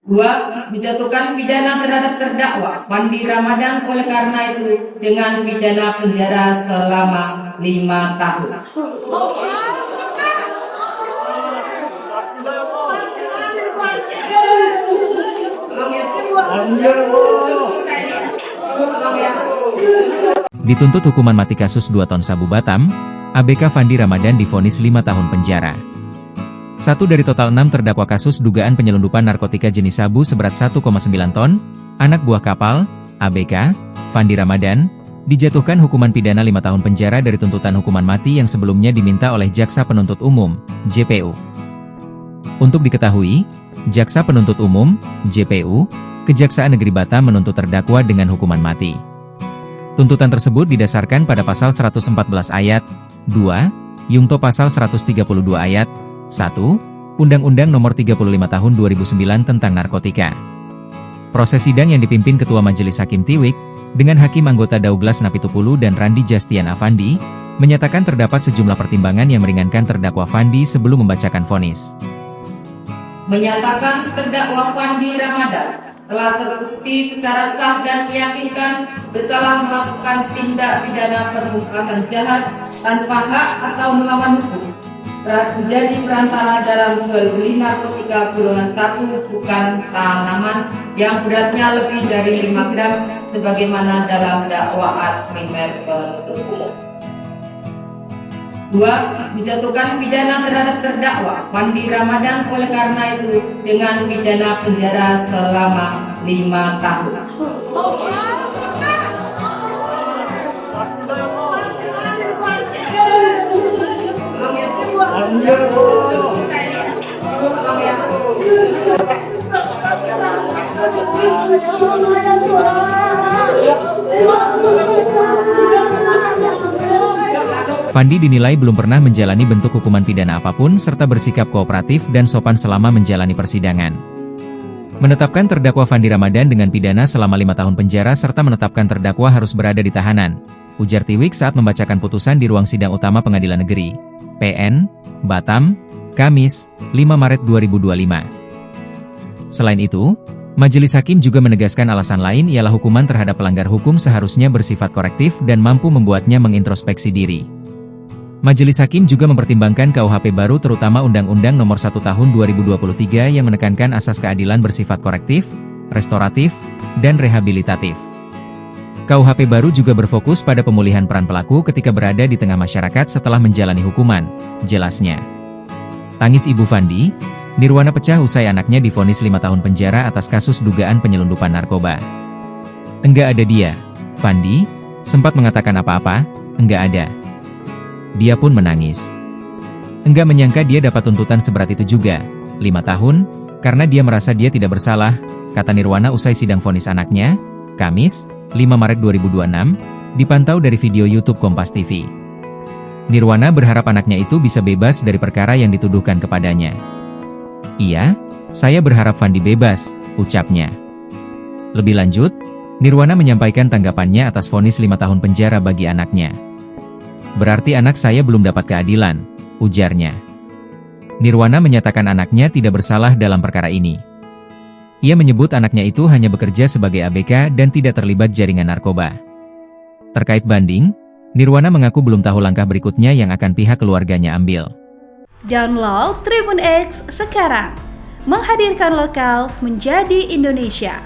Dua, dijatuhkan pidana terhadap terdakwa Fandi Ramadan oleh karena itu dengan pidana penjara selama 5 tahun. Dituntut hukuman mati kasus 2 ton sabu Batam, ABK Fandi Ramadan divonis 5 tahun penjara. Satu dari total 6 terdakwa kasus dugaan penyelundupan narkotika jenis sabu seberat 1,9 ton, anak buah kapal, ABK, Fandi Ramadan, dijatuhkan hukuman pidana 5 tahun penjara dari tuntutan hukuman mati yang sebelumnya diminta oleh Jaksa Penuntut Umum, JPU. Untuk diketahui, Jaksa Penuntut Umum, JPU, Kejaksaan Negeri Batam menuntut terdakwa dengan hukuman mati. Tuntutan tersebut didasarkan pada pasal 114 ayat 2, Yungto pasal 132 ayat 1, Undang-Undang Nomor 35 Tahun 2009 tentang Narkotika. Proses sidang yang dipimpin Ketua Majelis Hakim Tiwik, dengan Hakim anggota Douglas Napitupulu dan Randi Jastian Afandi, menyatakan terdapat sejumlah pertimbangan yang meringankan terdakwa Fandi sebelum membacakan vonis. Menyatakan terdakwa Fandi Ramadan telah terbukti secara sah dan meyakinkan bersalah melakukan tindak pidana permukaan jahat tanpa hak atau melawan hukum, menjadi perantara dalam jual beli narkotika golongan 1 bukan tanaman yang beratnya lebih dari 5 gram sebagaimana dalam dakwaan primer penuntut umum. 2. Dijatuhkan pidana terhadap terdakwa Fandi Ramadan oleh karena itu dengan pidana penjara selama 5 tahun. Fandi dinilai belum pernah menjalani bentuk hukuman pidana apapun serta bersikap kooperatif dan sopan selama menjalani persidangan. Menetapkan terdakwa Fandi Ramadan dengan pidana selama 5 tahun penjara serta menetapkan terdakwa harus berada di tahanan, ujar Tiwik saat membacakan putusan di ruang sidang utama Pengadilan Negeri PN, Batam, Kamis, 5 Maret 2025. Selain itu, Majelis Hakim juga menegaskan alasan lain ialah hukuman terhadap pelanggar hukum seharusnya bersifat korektif dan mampu membuatnya mengintrospeksi diri. Majelis Hakim juga mempertimbangkan KUHP baru terutama Undang-Undang Nomor 1 Tahun 2023 yang menekankan asas keadilan bersifat korektif, restoratif, dan rehabilitatif. KUHP baru juga berfokus pada pemulihan peran pelaku ketika berada di tengah masyarakat setelah menjalani hukuman, jelasnya. Tangis Ibu Fandi, nirwana pecah usai anaknya divonis 5 tahun penjara atas kasus dugaan penyelundupan narkoba. Enggak ada dia, Fandi, sempat mengatakan apa-apa, enggak ada. Dia pun menangis. Enggak menyangka dia dapat tuntutan seberat itu juga, 5 tahun, karena dia merasa dia tidak bersalah, kata Nirwana usai sidang vonis anaknya, Kamis, 5 Maret 2026, dipantau dari video YouTube Kompas TV. Nirwana berharap anaknya itu bisa bebas dari perkara yang dituduhkan kepadanya. Iya, saya berharap Fandi bebas, ucapnya. Lebih lanjut, Nirwana menyampaikan tanggapannya atas vonis 5 tahun penjara bagi anaknya. Berarti anak saya belum dapat keadilan, ujarnya. Nirwana menyatakan anaknya tidak bersalah dalam perkara ini. Ia menyebut anaknya itu hanya bekerja sebagai ABK dan tidak terlibat jaringan narkoba. Terkait banding, Nirwana mengaku belum tahu langkah berikutnya yang akan pihak keluarganya ambil. Download Tribun X sekarang, menghadirkan lokal menjadi Indonesia.